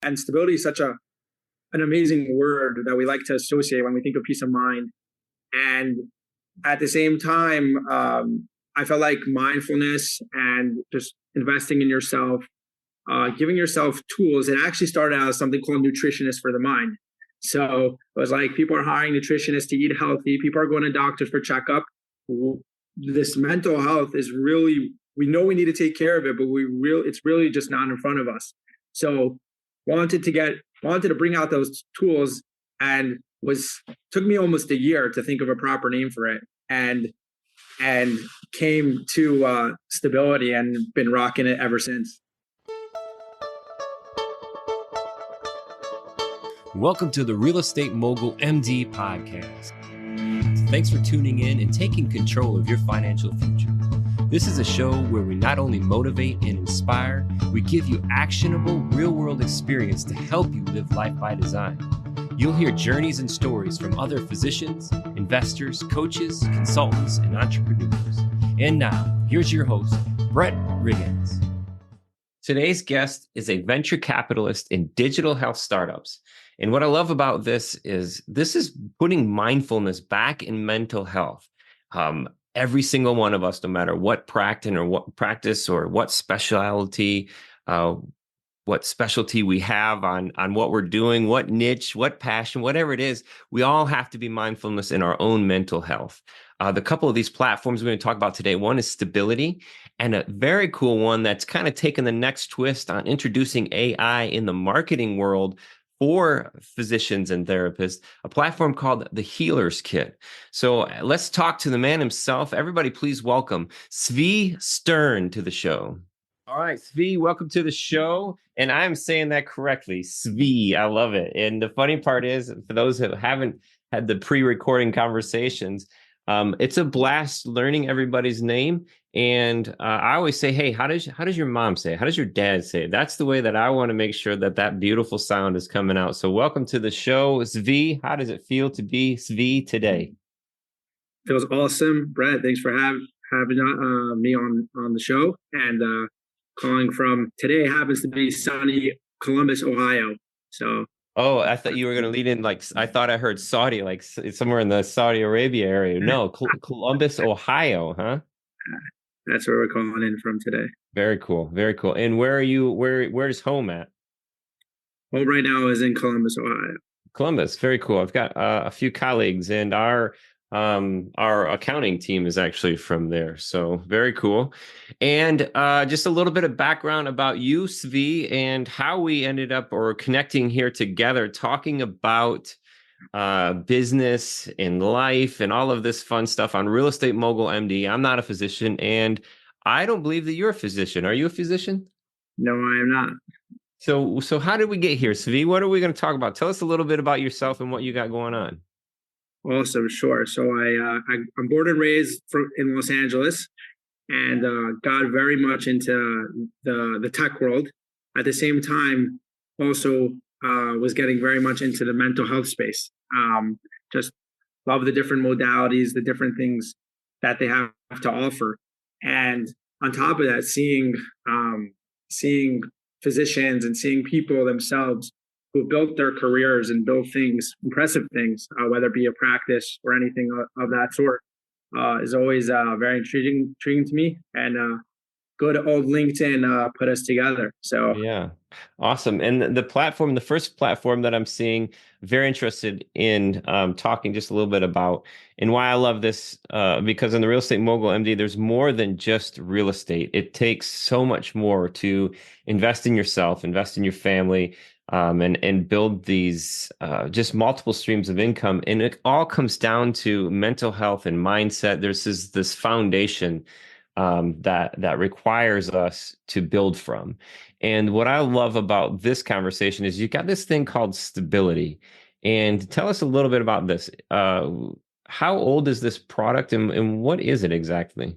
And stability is such an amazing word that we like to associate when we think of peace of mind. And at the same time, I felt like mindfulness and just investing in yourself, giving yourself tools. It actually started out as something called nutritionist for the mind. So it was like people are hiring nutritionists to eat healthy. People are going to doctors for checkup. This mental health is really, we know we need to take care of it, but it's really just not in front of us. So wanted to bring out those tools, and took me almost a year to think of a proper name for it, and came to Stability, and been rocking it ever since. Welcome to the Real Estate Mogul MD podcast. Thanks for tuning in and taking control of your financial future. This is a show where we not only motivate and inspire, we give you actionable real-world experience to help you live life by design. You'll hear journeys and stories from other physicians, investors, coaches, consultants, and entrepreneurs. And now, here's your host, Brett Riggins. Today's guest is a venture capitalist in digital health startups. And what I love about this is putting mindfulness back in mental health. Every single one of us, no matter what practice or what specialty we have on what we're doing, what niche, what passion, whatever it is, we all have to be mindfulness in our own mental health. The couple of these platforms we're going to talk about today, one is Stability, and a very cool one that's kind of taken the next twist on introducing AI in the marketing world for physicians and therapists, a platform called the Healer's Kit. So let's talk to the man himself. Everybody, please welcome Zvi Stern to the show. All right, Zvi, welcome to the show. And I'm saying that correctly, Zvi. I love it. And the funny part is, for those who haven't had the pre-recording conversations, it's a blast learning everybody's name. And I always say, hey, how does your mom say it? How does your dad say it? That's the way that I want to make sure that beautiful sound is coming out. So welcome to the show, Zvi. How does it feel to be Zvi today? Feels awesome, Brett. Thanks for having me on the show. And calling from, today happens to be sunny Columbus, Ohio. So. Oh, I thought you were going to lead in, like, I thought I heard Saudi, like somewhere in the Saudi Arabia area. No, Columbus, Ohio, huh? That's where we're calling in from today. Very cool. Very cool. And where are you? Where's home at? Home right now is in Columbus, Ohio. Columbus. Very cool. I've got a few colleagues, and our accounting team is actually from there. So very cool. And just a little bit of background about you, Zvi, and how we ended up connecting here together, talking about business and life and all of this fun stuff on Real Estate Mogul MD. I'm not a physician, and I don't believe that you're a physician. Are you a physician? No, I am not. So how did we get here, Zvi? What are we going to talk about? Tell us a little bit about yourself and what you got going on. Awesome, sure. So I'm born and raised in Los Angeles, and got very much into the tech world. At the same time, also was getting very much into the mental health space. Just love the different modalities, the different things that they have to offer. And on top of that, seeing physicians and seeing people themselves who built their careers and built impressive things, whether it be a practice or anything of that sort, is always very intriguing to me. And good old LinkedIn put us together. So yeah, awesome. And the first platform that I'm seeing, very interested in talking just a little bit about, and why I love this, because in the Real Estate Mogul MD, there's more than just real estate. It takes so much more to invest in yourself, invest in your family, and build these just multiple streams of income. And it all comes down to mental health and mindset. There's this foundation that requires us to build from. And what I love about this conversation is you've got this thing called Stability. And tell us a little bit about this. How old is this product, and what is it exactly?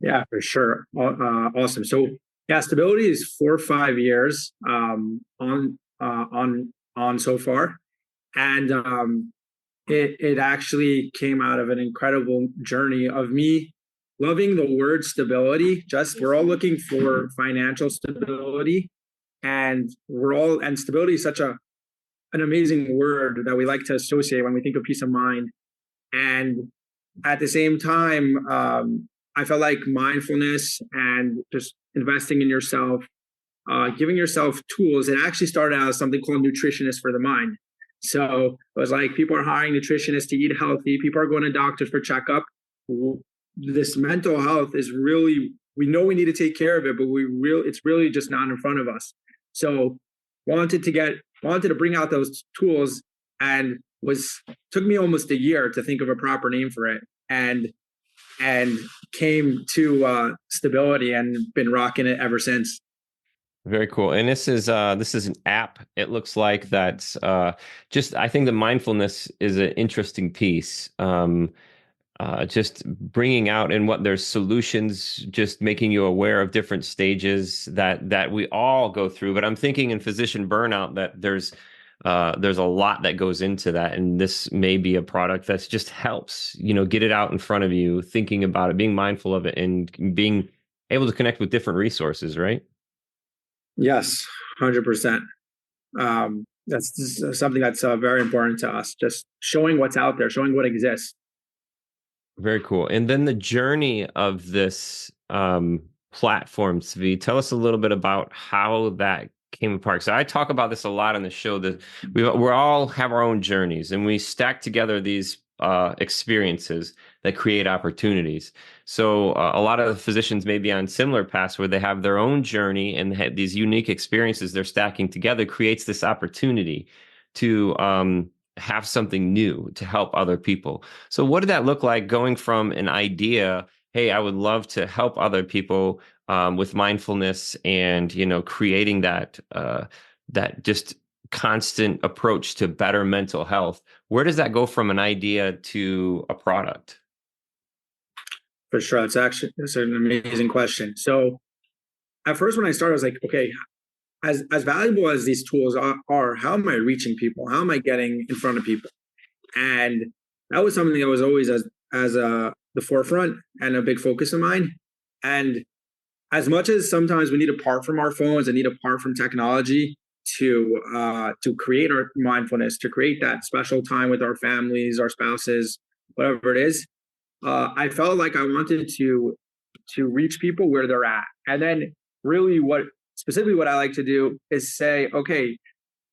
Yeah, for sure. Awesome. So yeah, Stability is 4 or 5 years on so far. And it actually came out of an incredible journey of me loving the word stability. We're all looking for financial stability, and stability is such an amazing word that we like to associate when we think of peace of mind. And at the same time, I felt like mindfulness and just investing in yourself, giving yourself tools. It actually started out as something called nutritionist for the mind. So it was like people are hiring nutritionists to eat healthy. People are going to doctors for checkup. This mental health is really, we know we need to take care of it, but it's really just not in front of us. So wanted to bring out those tools, and took me almost a year to think of a proper name for it, and came to Stability, and been rocking it ever since. Very cool. And this is an app. It looks like that's just, I think the mindfulness is an interesting piece. Just bringing out and what there's solutions, just making you aware of different stages that we all go through. But I'm thinking in physician burnout that there's a lot that goes into that, and this may be a product that just helps, get it out in front of you, thinking about it, being mindful of it, and being able to connect with different resources, right? Yes, 100%. That's something that's very important to us. Just showing what's out there, showing what exists. Very cool. And then the journey of this platform, Zvi, tell us a little bit about how that came apart. So I talk about this a lot on the show, that we all have our own journeys, and we stack together these experiences that create opportunities. So a lot of physicians may be on similar paths where they have their own journey, and these unique experiences they're stacking together creates this opportunity to have something new to help other people. So what did that look like, going from an idea, hey, I would love to help other people with mindfulness, and creating that just constant approach to better mental health? Where does that go from an idea to a product? For sure, it's an amazing question. So at first, when I started, I was like, okay, as valuable as these tools are, how am I reaching people? How am I getting in front of people? And that was something that was always as the forefront and a big focus of mine. And as much as sometimes we need to part from our phones and need to part from technology to create our mindfulness, to create that special time with our families, our spouses, whatever it is, I felt like I wanted to reach people where they're at. And then really specifically what I like to do is say, okay,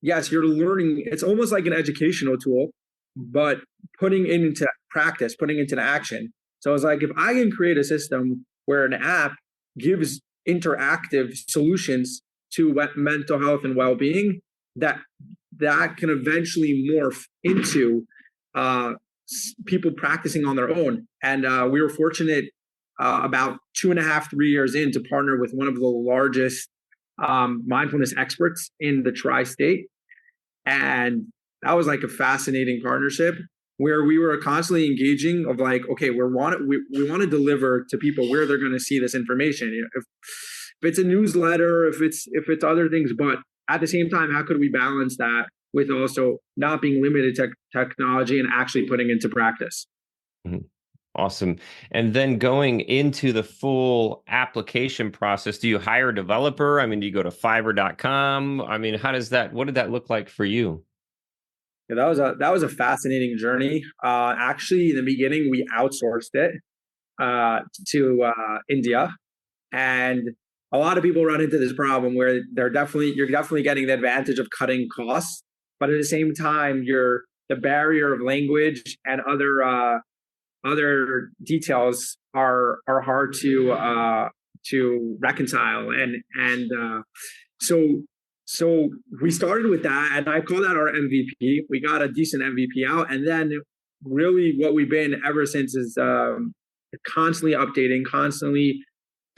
yes, you're learning. It's almost like an educational tool, but putting it into practice, putting it into action. So I was like, if I can create a system where an app gives interactive solutions to mental health and well-being, that can eventually morph into people practicing on their own. And we were fortunate about 2.5, 3 years in to partner with one of the largest mindfulness experts in the tri-state. And that was like a fascinating partnership where we were constantly engaging of like, okay, we want to deliver to people where they're going to see this information. If it's a newsletter, if it's other things, but at the same time, how could we balance that with also not being limited to technology and actually putting into practice? Mm-hmm. Awesome. And then going into the full application process, do you hire a developer? I mean, do you go to Fiverr.com? I mean, what did that look like for you? Yeah, that was a fascinating journey. Actually, in the beginning, we outsourced it to India, and a lot of people run into this problem where you're definitely getting the advantage of cutting costs, but at the same time, the barrier of language and other details are hard to reconcile, and so we started with that, and I call that our MVP. We got a decent MVP out, and then really what we've been ever since is constantly updating, constantly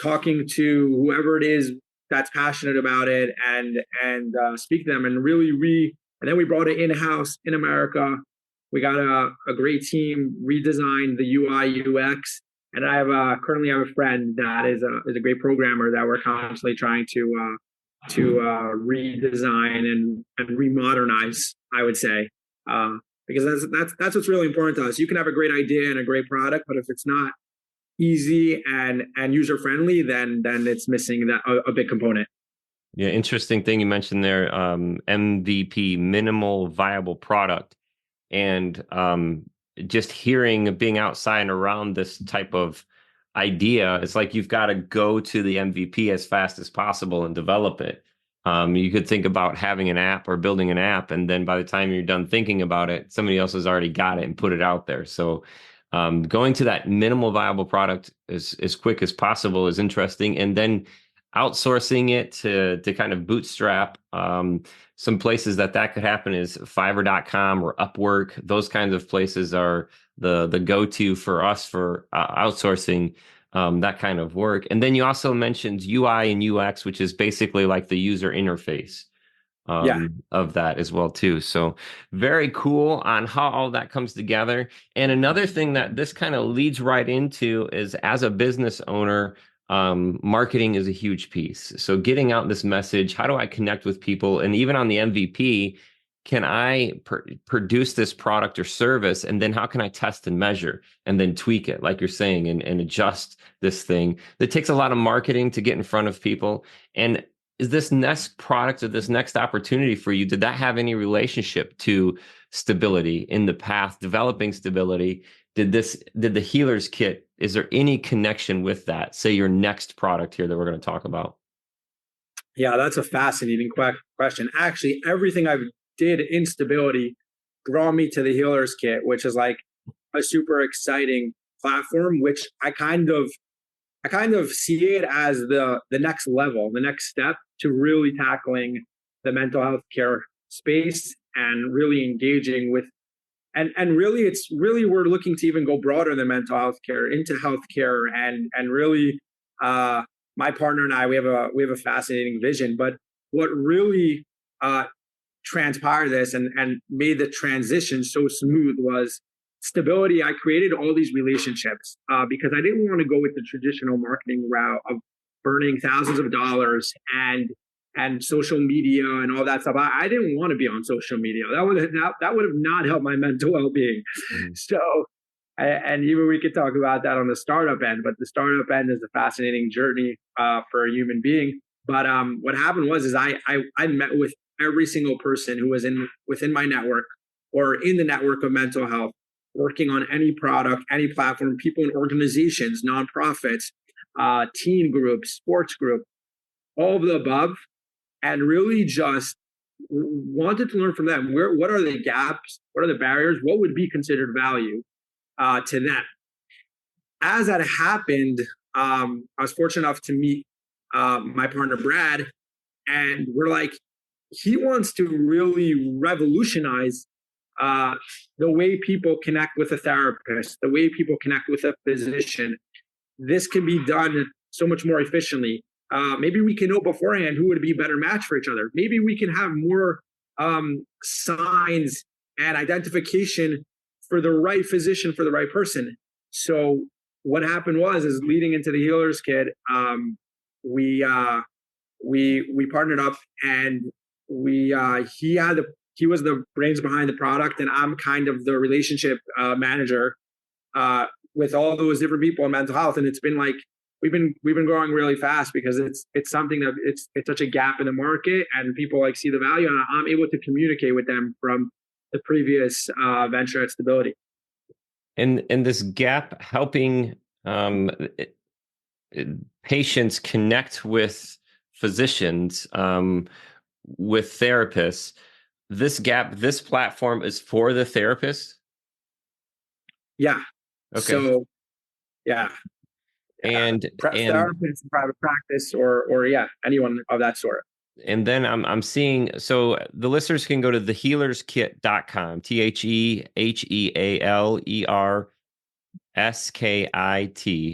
talking to whoever it is that's passionate about it, and speak to them, and really and then we brought it in-house in America. We got a great team, redesigned the UI UX, and I currently have a friend that is a great programmer that we're constantly trying to redesign and remodernize, I would say, because that's what's really important to us. You can have a great idea and a great product, but if it's not easy and user friendly, then it's missing a big component. Yeah, interesting thing you mentioned there, MVP, minimal viable product. And just hearing being outside and around this type of idea, it's like you've got to go to the MVP as fast as possible and develop it. You could think about having an app or building an app, and then by the time you're done thinking about it, somebody else has already got it and put it out there. So going to that minimal viable product as quick as possible is interesting, and then outsourcing it to kind of bootstrap. Some places that could happen is Fiverr.com or Upwork. Those kinds of places are the go-to for us for outsourcing that kind of work. And then you also mentioned UI and UX, which is basically like the user interface Yeah, of that as well too. So very cool on how all that comes together. And another thing that this kind of leads right into is, as a business owner, marketing is a huge piece. So getting out this message, how do I connect with people? And even on the MVP, can I produce this product or service? And then how can I test and measure and then tweak it, like you're saying, and adjust this thing? That takes a lot of marketing to get in front of people. And is this next product or this next opportunity for you, did that have any relationship to stability in the path, developing stability? Did the healer's kit, is there any connection with that? Say your next product here that we're going to talk about. yeah, that's a fascinating question. Actually, everything I did in stability brought me to the healer's kit, which is like a super exciting platform, which I kind of see it as the next level, the next step to really tackling the mental health care space and really engaging with, and really it's really, we're looking to even go broader than mental health care into healthcare, and really my partner and I, we have a fascinating vision. But what really transpired this and made the transition so smooth was stability. I created all these relationships because I didn't want to go with the traditional marketing route of burning thousands of dollars and social media and all that stuff. I didn't want to be on social media. That would have not helped my mental well-being. Mm-hmm. So, and even we could talk about that on the startup end, but the startup end is a fascinating journey for a human being. But what happened was, is I met with every single person who was within my network or in the network of mental health, working on any product, any platform, people in organizations, nonprofits, teen groups, sports group, all of the above, and really just wanted to learn from them. What are the gaps? What are the barriers? What would be considered value to them? As that happened, I was fortunate enough to meet my partner, Brad, and we're like, he wants to really revolutionize the way people connect with a therapist, the way people connect with a physician. This can be done so much more efficiently. Maybe we can know beforehand who would be a better match for each other. Maybe we can have more signs and identification for the right physician, for the right person. So what happened is leading into the healer's kit, we partnered up, and he was the brains behind the product, and I'm kind of the relationship manager with all those different people in mental health. And it's been like we've been growing really fast because it's something that it's such a gap in the market, and people like see the value, and I'm able to communicate with them from the previous venture at Stability. And this gap, helping patients connect with physicians, with therapists. This gap, this platform is for the therapist. Yeah. Okay. So, yeah. And therapists, private practice, or yeah, anyone of that sort. And then I'm seeing, so the listeners can go to thehealerskit.com, TheHealerskit,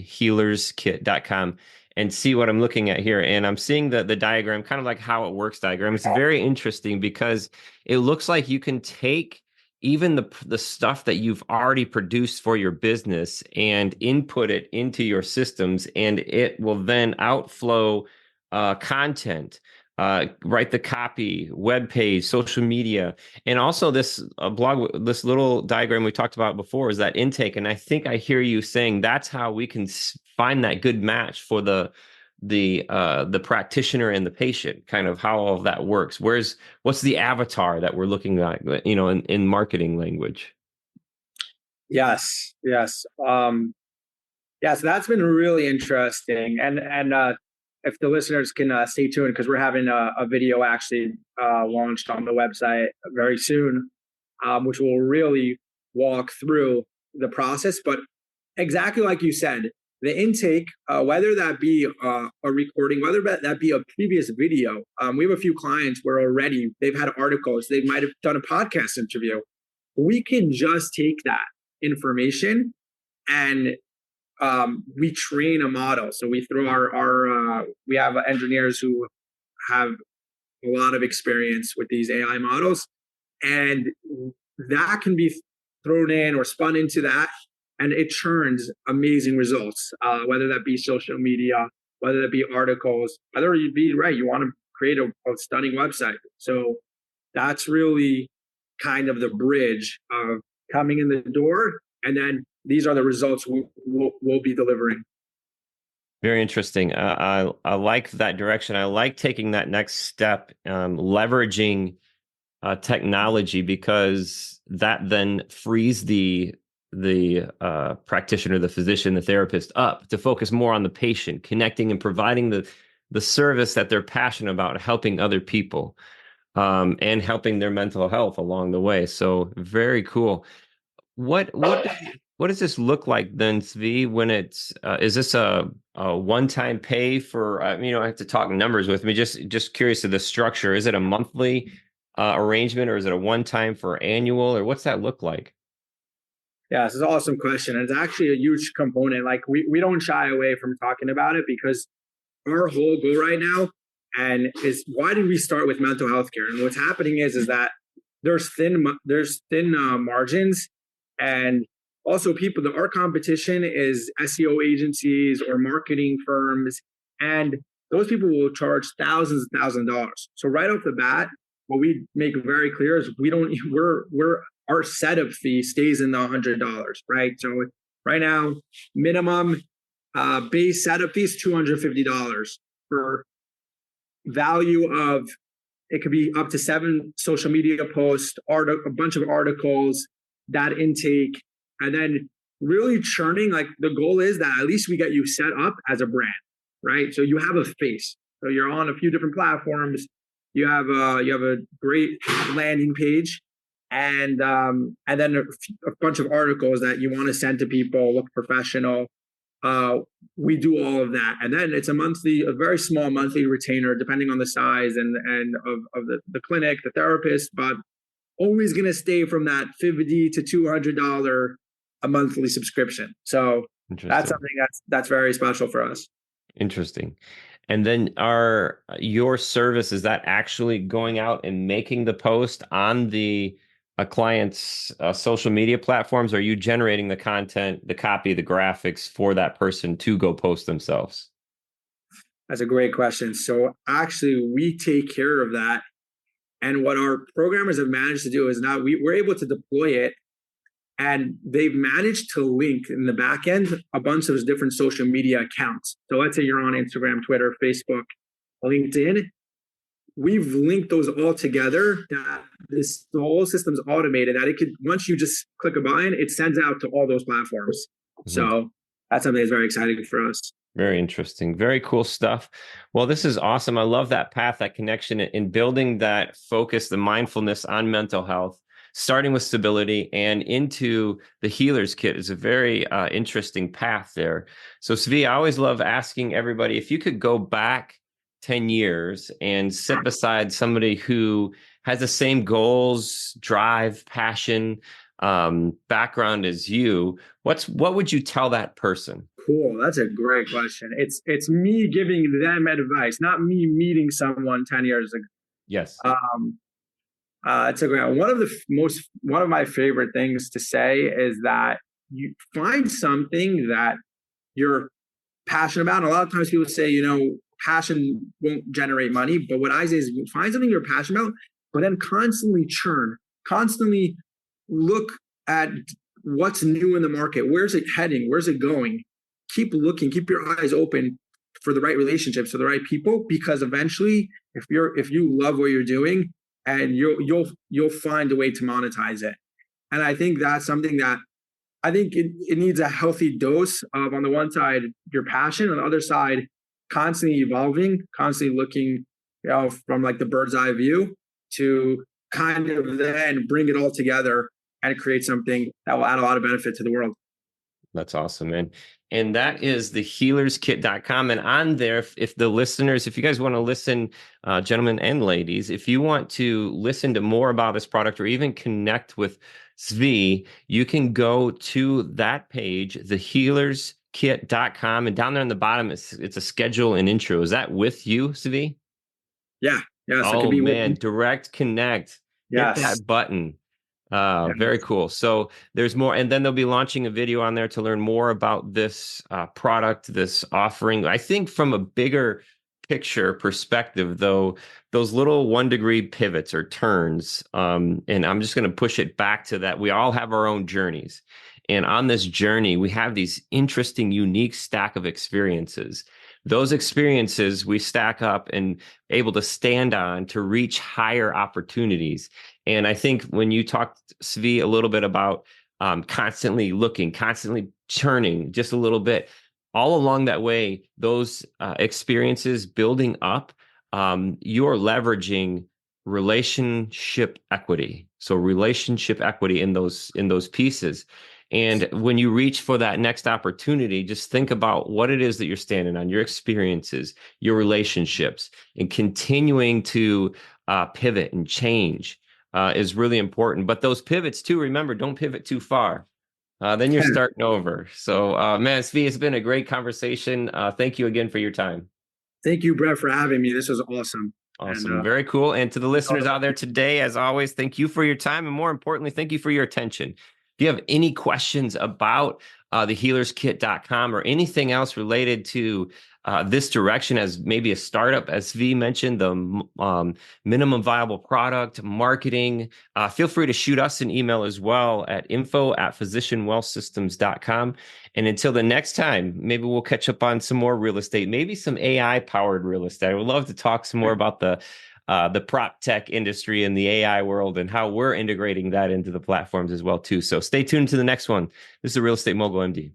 healerskit.com, and see what I'm looking at here. And I'm seeing the diagram, kind of like how it works diagram. It's very interesting because it looks like you can take even the stuff that you've already produced for your business and input it into your systems, and it will then outflow content, write the copy, web page, social media, and also this blog. This little diagram we talked about before is that intake, and I think I hear you saying that's how we can find that good match for the the practitioner and the patient, kind of how all of that works. What's the avatar that we're looking at, in marketing language? Yes, yes. Yeah, so that's been really interesting. And if the listeners can stay tuned, because we're having a video actually launched on the website very soon, which will really walk through the process. But exactly like you said, the intake, whether that be a recording, whether that be a previous video, we have a few clients where already they've had articles, they might have done a podcast interview. We can just take that information and we train a model. So we throw we have engineers who have a lot of experience with these AI models, and that can be thrown in or spun into that, and it churns amazing results. Whether that be social media, whether that be articles, whether you be right, you want to create a stunning website. So that's really kind of the bridge of coming in the door, and then these are the results we'll be delivering. Very interesting. I like that direction. I like taking that next step, leveraging technology, because that then frees the practitioner, the physician, the therapist up to focus more on the patient, connecting and providing the service that they're passionate about, helping other people, and helping their mental health along the way. So very cool. What does this look like then, Zvi? When it's is this a one-time pay for? I have to talk numbers with me. Just curious of the structure. Is it a monthly arrangement, or is it a one-time for annual, or what's that look like? Yeah, this is an awesome question. It's actually a huge component. Like we don't shy away from talking about it, because our whole goal right now is, why did we start with mental health care? And what's happening is that there's thin margins, and also our competition is SEO agencies or marketing firms, and those people will charge thousands and thousands of dollars. So right off the bat, what we make very clear is our setup fee stays in the $100, right? So right now, minimum base setup fee is $250 for value of, it could be up to 7 social media posts, a bunch of articles, that intake, and then really churning. Like the goal is that at least we get you set up as a brand, right? So you have a face. So you're on a few different platforms. You have a great landing page, and then a bunch of articles that you want to send to people, look professional. We do all of that, and then it's a very small monthly retainer, depending on the size and of the clinic, the therapist, but always going to stay from that $50 to $200 a monthly subscription. So that's something that's very special for us. Interesting. And then your service, is that actually going out and making the post on the client's social media platforms? Or are you generating the content, the copy, the graphics for that person to go post themselves? That's a great question. So actually, we take care of that. And what our programmers have managed to do is now we're able to deploy it, and they've managed to link in the back end a bunch of different social media accounts. So let's say you're on Instagram, Twitter, Facebook, LinkedIn. We've linked those all together, that the whole system's automated, that it could, once you just click a button, it sends out to all those platforms. Mm-hmm. So that's something that's very exciting for us. Very interesting. Very cool stuff. Well, this is awesome. I love that path, that connection in building that focus, the mindfulness on mental health, starting with stability and into the healer's kit is a very interesting path there. So Zvi, I always love asking everybody, if you could go back 10 years and sit beside somebody who has the same goals, drive, passion, background as you, what would you tell that person? Cool. That's a great question. It's me giving them advice, not me meeting someone 10 years ago. Yes. It's a great one of my favorite things to say is that you find something that you're passionate about. And a lot of times people say, passion won't generate money. But what I say is, find something you're passionate about, but then constantly churn, constantly look at what's new in the market. Where's it heading? Where's it going? Keep looking, keep your eyes open, for the right relationships, for the right people, because eventually if you love what you're doing, and you'll find a way to monetize it. And I think that's something that I think it needs a healthy dose of, on the one side, your passion, on the other side, constantly evolving, constantly looking, from like the bird's eye view to kind of then bring it all together and create something that will add a lot of benefit to the world. That's awesome, man. And that is thehealerskit.com. And on there, if the listeners, if you guys want to listen, gentlemen and ladies, if you want to listen to more about this product or even connect with Zvi, you can go to that page, thehealerskit.com. And down there on the bottom, it's a schedule and intro. Is that with you, Zvi? Yeah. Yes. It could Oh, be with man. you. Direct connect. Hit Yes. that button. Very Yes. cool. So there's more, and then they'll be launching a video on there to learn more about this product, this offering. I think from a bigger picture perspective, though, those little 1 degree pivots or turns, and I'm just going to push it back to that. We all have our own journeys. And on this journey, we have these interesting, unique stack of experiences. Those experiences we stack up and able to stand on to reach higher opportunities. And I think when you talked, Zvi, a little bit about constantly looking, constantly churning just a little bit, all along that way, those experiences building up, you're leveraging relationship equity. So relationship equity in those pieces. And when you reach for that next opportunity, just think about what it is that you're standing on, your experiences, your relationships, and continuing to pivot and change is really important. But those pivots too, remember, don't pivot too far. Then you're starting over. So, man, Zvi, it's been a great conversation. Thank you again for your time. Thank you, Brett, for having me. This was awesome. Awesome. And Very cool. And to the listeners out there today, as always, thank you for your time. And more importantly, thank you for your attention. If you have any questions about thehealerskit.com or anything else related to this direction as maybe a startup, as Zvi mentioned, the minimum viable product, marketing, feel free to shoot us an email as well at info@physicianwellsystems.com. And until the next time, maybe we'll catch up on some more real estate, maybe some AI-powered real estate. I would love to talk some more about the prop tech industry and the AI world and how we're integrating that into the platforms as well, too. So stay tuned to the next one. This is the Real Estate Mogul MD.